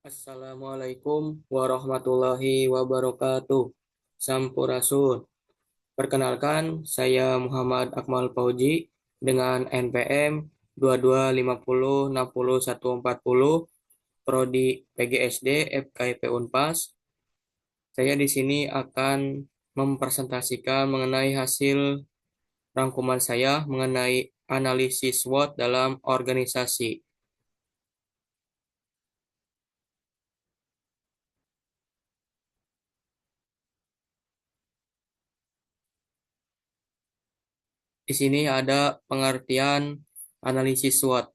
Assalamualaikum warahmatullahi wabarakatuh. Sampurasun. Perkenalkan, saya Muhammad Akmal Fauji dengan NPM 2250604140 Prodi PGSD FKIP Unpas. Saya di sini akan mempresentasikan mengenai hasil rangkuman saya mengenai analisis SWOT dalam organisasi. Di sini ada pengertian analisis SWOT.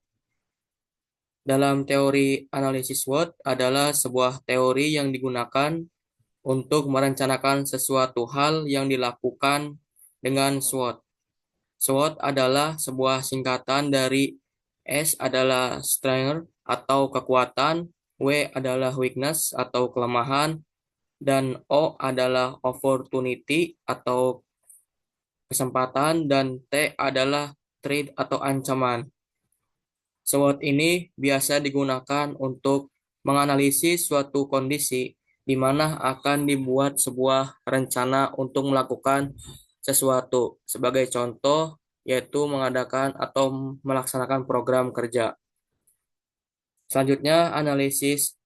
Dalam teori analisis SWOT adalah sebuah teori yang digunakan untuk merencanakan sesuatu hal yang dilakukan dengan SWOT. SWOT adalah sebuah singkatan dari S adalah strength atau kekuatan, W adalah weakness atau kelemahan, dan O adalah opportunity atau kesempatan, dan T adalah threat atau ancaman. SWOT ini biasa digunakan untuk menganalisis suatu kondisi di mana akan dibuat sebuah rencana untuk melakukan sesuatu. Sebagai contoh, yaitu mengadakan atau melaksanakan program kerja. Selanjutnya, analisis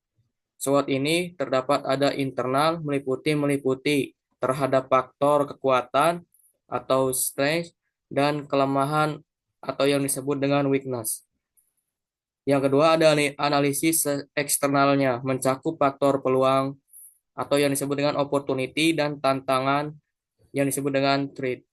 SWOT ini terdapat ada internal meliputi terhadap faktor kekuatan atau strength dan kelemahan atau yang disebut dengan weakness. Yang kedua ada analisis eksternalnya, mencakup faktor peluang atau yang disebut dengan opportunity dan tantangan yang disebut dengan threat.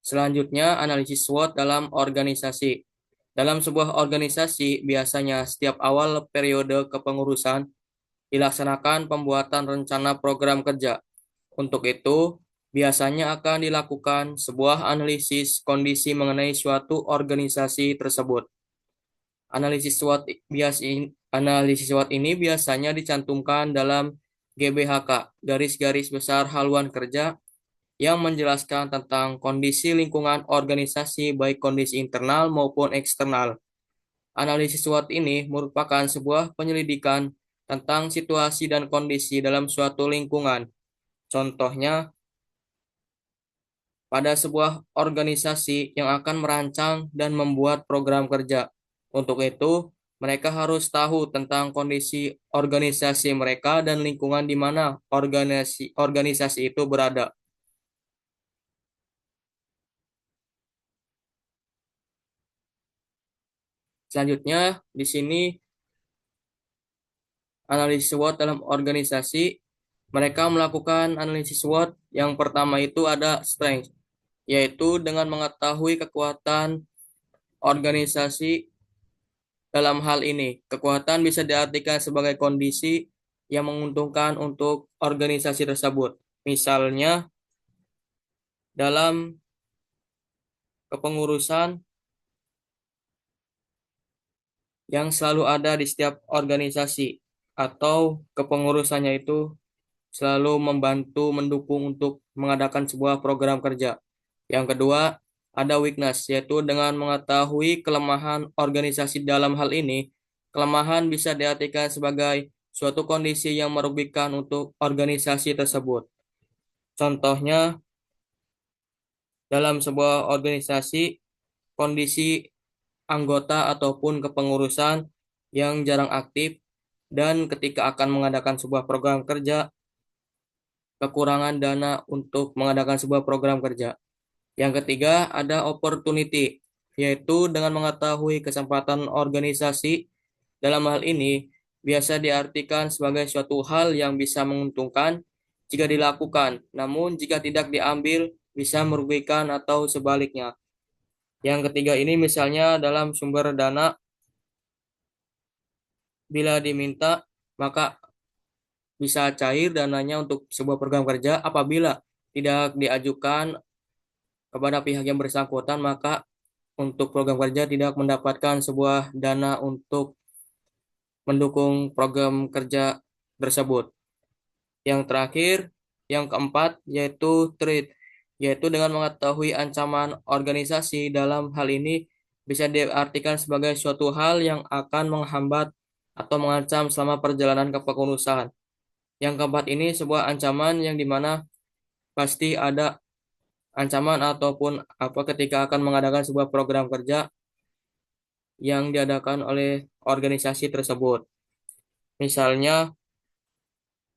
Selanjutnya, analisis SWOT dalam organisasi. Dalam sebuah organisasi, biasanya setiap awal periode kepengurusan dilaksanakan pembuatan rencana program kerja. Untuk itu, biasanya akan dilakukan sebuah analisis kondisi mengenai suatu organisasi tersebut. Analisis SWOT ini biasanya dicantumkan dalam GBHK, garis-garis besar haluan kerja, yang menjelaskan tentang kondisi lingkungan organisasi baik kondisi internal maupun eksternal. Analisis SWOT ini merupakan sebuah penyelidikan tentang situasi dan kondisi dalam suatu lingkungan. Contohnya, pada sebuah organisasi yang akan merancang dan membuat program kerja. Untuk itu, mereka harus tahu tentang kondisi organisasi mereka dan lingkungan di mana organisasi itu berada. Selanjutnya, di sini analisis SWOT dalam organisasi, mereka melakukan analisis SWOT. Yang pertama itu ada strength, yaitu dengan mengetahui kekuatan organisasi. Dalam hal ini, kekuatan bisa diartikan sebagai kondisi yang menguntungkan untuk organisasi tersebut. Misalnya, dalam kepengurusan yang selalu ada di setiap organisasi, atau kepengurusannya itu selalu membantu, mendukung untuk mengadakan sebuah program kerja. Yang kedua, ada weakness, yaitu dengan mengetahui kelemahan organisasi. Dalam hal ini, kelemahan bisa diartikan sebagai suatu kondisi yang merugikan untuk organisasi tersebut. Contohnya, dalam sebuah organisasi, kondisi anggota ataupun kepengurusan yang jarang aktif dan ketika akan mengadakan sebuah program kerja, kekurangan dana untuk mengadakan sebuah program kerja. Yang ketiga, ada opportunity, yaitu dengan mengetahui kesempatan organisasi. Dalam hal ini, biasa diartikan sebagai suatu hal yang bisa menguntungkan jika dilakukan, namun jika tidak diambil, bisa merugikan atau sebaliknya. Yang ketiga ini misalnya dalam sumber dana, bila diminta, maka bisa cair dananya untuk sebuah program kerja. Apabila tidak diajukan kepada pihak yang bersangkutan, maka untuk program kerja tidak mendapatkan sebuah dana untuk mendukung program kerja tersebut. Yang terakhir, yang keempat, yaitu threat, yaitu dengan mengetahui ancaman organisasi. Dalam hal ini, bisa diartikan sebagai suatu hal yang akan menghambat atau mengancam selama perjalanan kepengurusan. Yang keempat ini sebuah ancaman yang dimana pasti ada ancaman ataupun apa ketika akan mengadakan sebuah program kerja yang diadakan oleh organisasi tersebut. Misalnya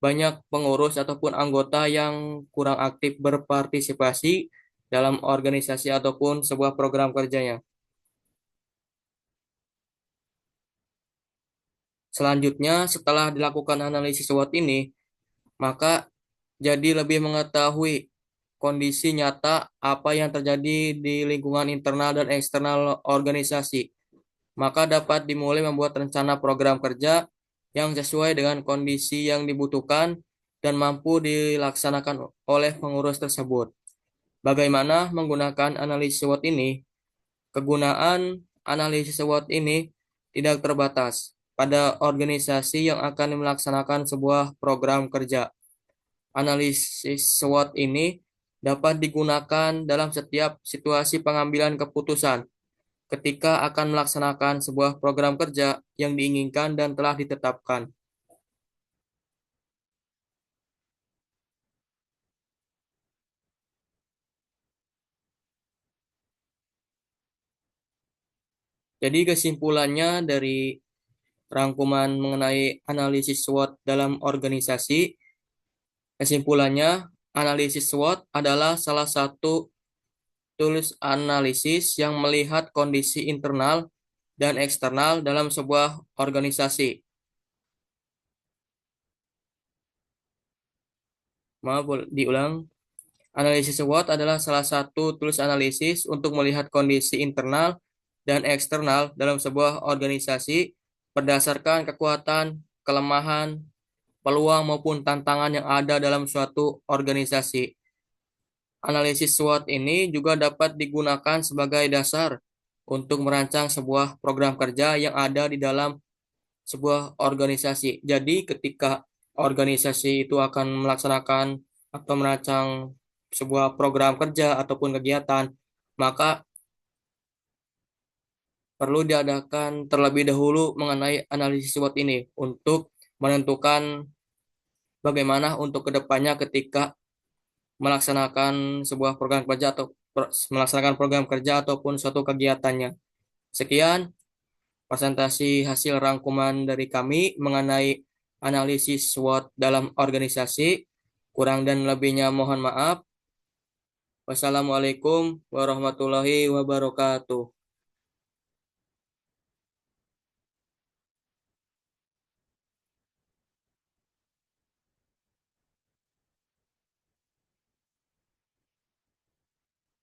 banyak pengurus ataupun anggota yang kurang aktif berpartisipasi dalam organisasi ataupun sebuah program kerjanya. Selanjutnya, setelah dilakukan analisis SWOT ini, maka jadi lebih mengetahui kondisi nyata apa yang terjadi di lingkungan internal dan eksternal organisasi. Maka dapat dimulai membuat rencana program kerja yang sesuai dengan kondisi yang dibutuhkan dan mampu dilaksanakan oleh pengurus tersebut. Bagaimana menggunakan analisis SWOT ini? Kegunaan analisis SWOT ini tidak terbatas pada organisasi yang akan melaksanakan sebuah program kerja. Analisis SWOT ini dapat digunakan dalam setiap situasi pengambilan keputusan ketika akan melaksanakan sebuah program kerja yang diinginkan dan telah ditetapkan. Jadi kesimpulannya dari rangkuman mengenai analisis SWOT dalam organisasi, kesimpulannya analisis SWOT adalah salah satu tools analisis yang melihat kondisi internal dan eksternal dalam sebuah organisasi. Maaf, diulang. Analisis SWOT adalah salah satu tools analisis untuk melihat kondisi internal dan eksternal dalam sebuah organisasi berdasarkan kekuatan, kelemahan, peluang maupun tantangan yang ada dalam suatu organisasi. Analisis SWOT ini juga dapat digunakan sebagai dasar untuk merancang sebuah program kerja yang ada di dalam sebuah organisasi. Jadi ketika organisasi itu akan melaksanakan atau merancang sebuah program kerja ataupun kegiatan, maka perlu diadakan terlebih dahulu mengenai analisis SWOT ini untuk menentukan bagaimana untuk kedepannya ketika melaksanakan sebuah program kerja atau melaksanakan program kerja ataupun suatu kegiatannya. Sekian presentasi hasil rangkuman dari kami mengenai analisis SWOT dalam organisasi. Kurang dan lebihnya mohon maaf. Wassalamualaikum warahmatullahi wabarakatuh.